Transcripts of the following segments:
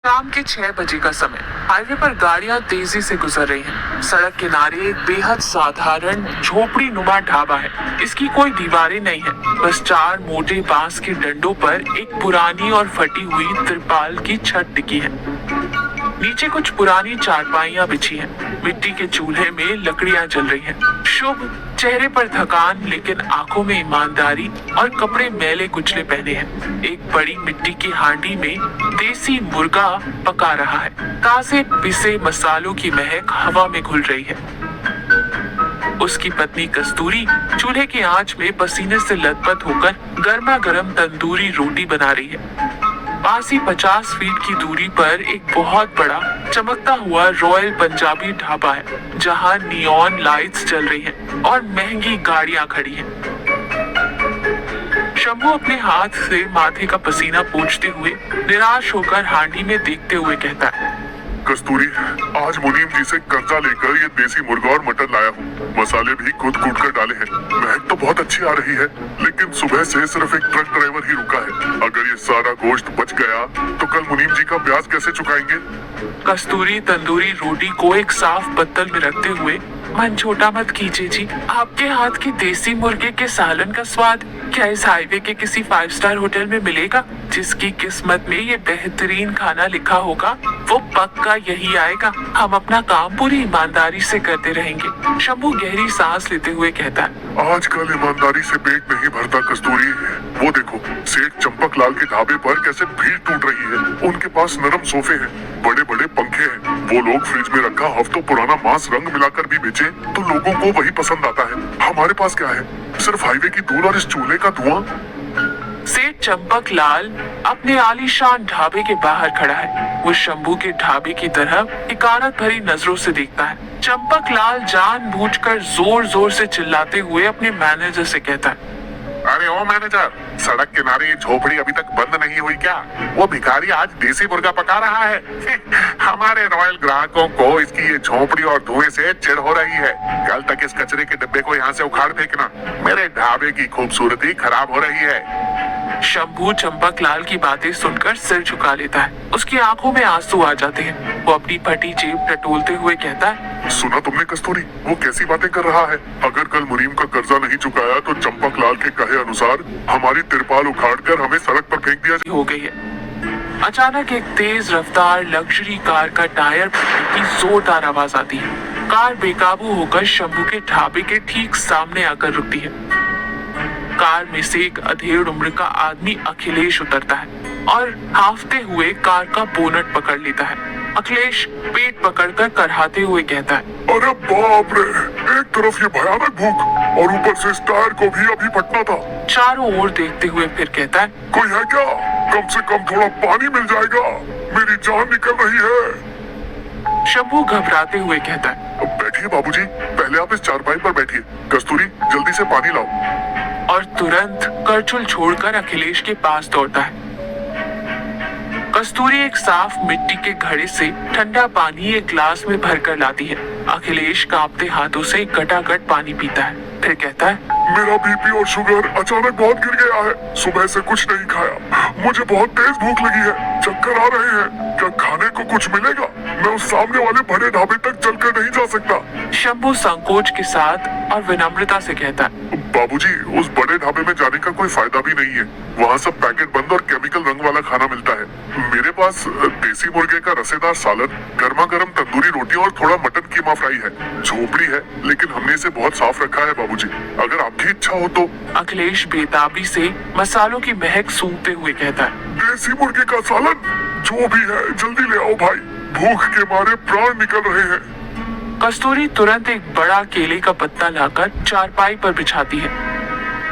शाम के 6 बजे का समय। हाईवे पर गाड़ियां तेजी से गुजर रही हैं। सड़क किनारे एक बेहद साधारण झोपड़ी नुमा ढाबा है। इसकी कोई दीवारें नहीं है, बस 4 मोटे बांस के डंडों पर एक पुरानी और फटी हुई तिरपाल की छत टिकी है। नीचे कुछ पुरानी चारपाइयां बिछी हैं। मिट्टी के चूल्हे में लकड़ियां जल रही हैं। शुभ चेहरे पर थकान, लेकिन आंखों में ईमानदारी, और कपड़े मैले कुचले पहने हैं। एक बड़ी मिट्टी की हांडी में देसी मुर्गा पका रहा है। ताजे पिसे मसालों की महक हवा में घुल रही है। उसकी पत्नी कस्तूरी चूल्हे की आंच में पसीने से लथपथ होकर गर्मा गर्म तंदूरी रोटी बना रही है। पास ही 50 फीट की दूरी पर एक बहुत बड़ा चमकता हुआ रॉयल पंजाबी ढाबा है, जहां नियॉन लाइट्स जल रही हैं और महंगी गाड़ियां खड़ी हैं। शंभू अपने हाथ से माथे का पसीना पोंछते हुए निराश होकर हांडी में देखते हुए कहता है, कस्तूरी, आज मुनीम जी से कर्जा लेकर ये देसी मुर्गा और मटन लाया हूँ। मसाले भी खुद कूट कर डाले हैं। महक तो बहुत अच्छी आ रही है, लेकिन सुबह से सिर्फ एक ट्रक ड्राइवर ही रुका है। अगर ये सारा गोश्त बच गया तो कल मुनीम जी का ब्याज कैसे चुकाएंगे? कस्तूरी तंदूरी रोटी को एक साफ पत्तल में रखते हुए, मन छोटा मत कीजिए जी, आपके हाथ की देसी मुर्गे के सालन का स्वाद क्या इस हाईवे के किसी 5 स्टार होटल में मिलेगा? जिसकी किस्मत में ये बेहतरीन खाना लिखा होगा वो पक्का यही आएगा। हम अपना काम पूरी ईमानदारी से करते रहेंगे। शंभू गहरी सांस लेते हुए कहता है, आजकल ईमानदारी से पेट नहीं भरता कस्तूरी। वो देखो, सेठ चंपक लाल के ढाबे पर कैसे भीड़ टूट रही है। उनके पास नरम सोफे हैं, बड़े बड़े पंखे हैं। वो लोग फ्रिज में रखा हफ्तों पुराना मांस रंग मिलाकर भी बेचे तो लोगों को वही पसंद आता है। हमारे पास क्या है? सिर्फ हाईवे की धूल और इस चूल्हे का धुआं। सेठ चंपक लाल अपने आलीशान ढाबे के बाहर खड़ा है। वो शंभू के ढाबे की तरफ हिकारत भरी नजरों से देखता है। चंपक लाल जानबूझकर जोर जोर से चिल्लाते हुए अपने मैनेजर से कहता है, अरे ओ मैनेजर, सड़क किनारे ये झोपड़ी अभी तक बंद नहीं हुई क्या? वो भिखारी आज देसी मुर्गा पका रहा है। हमारे रॉयल ग्राहकों को इसकी ये झोपड़ी और धुएं से चिढ़ हो रही है। कल तक इस कचरे के डिब्बे को यहाँ से उखाड़ फेंकना। मेरे ढाबे की खूबसूरती खराब हो रही है। शंभू चंपक लाल की बातें सुनकर सिर झुका लेता है। उसकी आंखों में आंसू आ जाते हैं। वो अपनी फटी जेब टटोलते हुए कहता है, सुना तुमने कस्तूरी? वो कैसी बातें कर रहा है? अगर कल मुनीम का कर्जा नहीं चुकाया तो चंपक लाल के कहे अनुसार हमारी तिरपाल उखाड़कर हमें सड़क पर फेंक दिया हो गई है। अचानक एक तेज रफ्तार लग्जरी कार का टायर फटने की जोरदार आवाज आती है। कार बेकाबू होकर शंभू के ढाबे के ठीक सामने आकर रुकती है। कार में से एक अधेड़ उम्र का आदमी अखिलेश उतरता है और हाफते हुए कार का बोनट पकड़ लेता है। अखिलेश पेट पकड़कर करहाते हुए कहता है, अरे बाप रे, एक तरफ ये भयानक भूख और ऊपर से इस टायर को भी अभी फटना था। चारों ओर देखते हुए फिर कहता है, कोई है क्या? कम से कम थोड़ा पानी मिल जाएगा, मेरी जान निकल रही है। शंभू घबराते हुए कहता है, बैठिए बाबूजी, पहले आप इस चारपाई पर बैठिए। कस्तूरी, जल्दी से पानी लाओ। और तुरंत करछुल छोड़कर अखिलेश के पास दौड़ता है। कस्तूरी एक साफ मिट्टी के घड़े से ठंडा पानी एक ग्लास में भरकर लाती है। अखिलेश कांपते हाथों से गटागट पानी पीता है, फिर कहता है, मेरा बीपी और शुगर अचानक बहुत गिर गया है। सुबह से कुछ नहीं खाया, मुझे बहुत तेज भूख लगी है, चक्कर आ रहे हैं। क्या खाने को कुछ मिलेगा? मैं उस सामने वाले बड़े ढाबे तक चलकर नहीं जा सकता। शंभू संकोच के साथ और विनम्रता से कहता है, बाबूजी, उस बड़े ढाबे में जाने का कोई फायदा भी नहीं है। वहाँ सब पैकेट बंद और केमिकल रंग वाला खाना मिलता है। मेरे पास देसी मुर्गे का रसेदार सालन, गर्मा गर्म तंदूरी रोटी और थोड़ा मटन कीमा फ्राई है। झोपड़ी है, लेकिन हमने इसे बहुत साफ रखा है बाबूजी। अगर आपकी इच्छा हो तो। अखिलेश बेताबी से मसालों की महक सूंघते हुए कहता है, देसी मुर्गे का सालन? जो भी है जल्दी ले आओ भाई, भूख के मारे प्राण निकल रहे हैं। कस्तूरी तुरंत एक बड़ा केले का पत्ता लाकर चारपाई पर बिछाती है।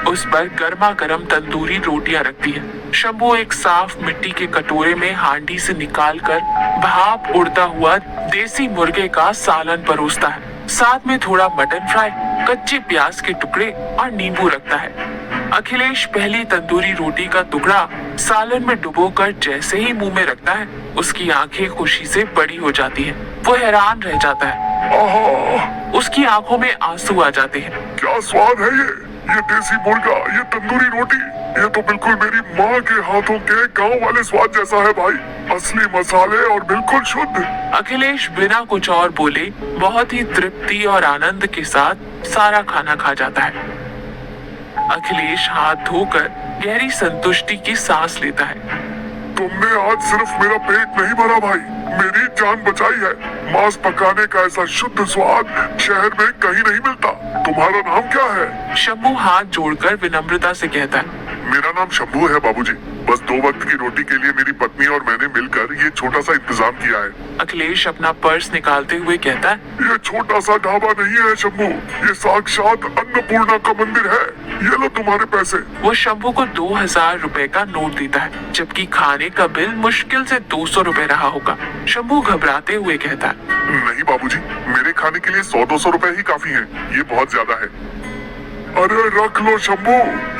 उस पर गर्मा गर्म तंदूरी रोटियां रखती है। शंभू एक साफ मिट्टी के कटोरे में हांडी से निकालकर भाप उड़ता हुआ देसी मुर्गे का सालन परोसता है। साथ में थोड़ा मटन फ्राई, कच्चे प्याज के टुकड़े और नींबू रखता है। अखिलेश पहली तंदूरी रोटी का टुकड़ा सालन में डुबोकर जैसे ही मुंह में रखता है, उसकी आंखें खुशी से बड़ी हो जाती हैं। वो हैरान रह जाता है। आहा, उसकी आंखों में आंसू आ जाते हैं। क्या स्वाद है ये? ये देसी मुर्गा, ये तंदूरी रोटी, ये तो बिल्कुल मेरी माँ के हाथों के गांव वाले स्वाद जैसा है भाई। असली मसाले और बिल्कुल शुद्ध। अखिलेश बिना कुछ और बोले बहुत ही तृप्ति और आनंद के साथ सारा खाना खा जाता है। अखिलेश हाथ धोकर गहरी संतुष्टि की सांस लेता है। तुमने आज सिर्फ मेरा पेट नहीं भरा भाई, मेरी जान बचाई है। मांस पकाने का ऐसा शुद्ध स्वाद शहर में कहीं नहीं मिलता। तुम्हारा नाम क्या है? शंभू हाथ जोड़कर विनम्रता से कहता है। मेरा नाम शंभू है बाबूजी। बस 2 वक्त की रोटी के लिए मेरी पत्नी और मैंने मिलकर ये छोटा सा इंतजाम किया है। अखिलेश अपना पर्स निकालते हुए कहता है। ये छोटा सा ढाबा नहीं है शंभू, ये साक्षात अन्नपूर्णा का मंदिर है। ये लो तुम्हारे पैसे। वो शंभू को 2000 रुपए का नोट देता है, जबकि खाने का बिल मुश्किल से 200 रुपए रहा होगा। शंभू घबराते हुए कहता है। नहीं बाबूजी, मेरे खाने के लिए 100-200 रुपए ही काफी हैं। ये बहुत ज्यादा है। अरे रख लो शंभू,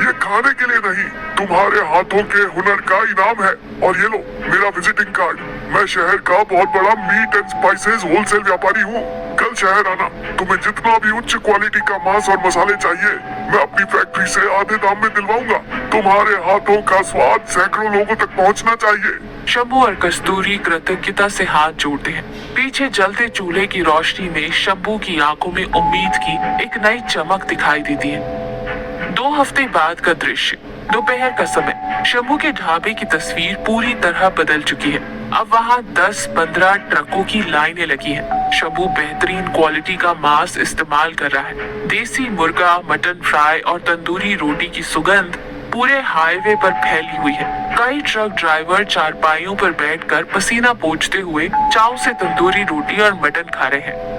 ये खाने के लिए नहीं, तुम्हारे हाथों के हुनर का इनाम है। और ये लो मेरा विजिटिंग कार्ड। मैं शहर का बहुत बड़ा मीट एंड स्पाइसेस होलसेल व्यापारी हूँ। कल शहर आना, तुम्हें जितना भी उच्च क्वालिटी का मांस और मसाले चाहिए मैं अपनी फैक्ट्री से आधे दाम में दिलवाऊंगा। तुम्हारे हाथों का स्वाद सैकड़ों लोगों तक पहुँचना चाहिए। शंभू और कस्तूरी कृतज्ञता से हाथ जोड़ते हैं। पीछे जलते चूल्हे की रोशनी में शंभू की आंखों में उम्मीद की एक नई चमक दिखाई देती है। 2 हफ्ते बाद का दृश्य, दोपहर का समय। शंभू के ढाबे की तस्वीर पूरी तरह बदल चुकी है। अब वहाँ 10-15 ट्रकों की लाइनें लगी हैं। शंभू बेहतरीन क्वालिटी का मांस इस्तेमाल कर रहा है। देसी मुर्गा, मटन फ्राई और तंदूरी रोटी की सुगंध पूरे हाईवे पर फैली हुई है। कई ट्रक ड्राइवर चारपाइयों पर बैठकर पसीना पोंछते हुए चाव से तंदूरी रोटी और मटन खा रहे हैं।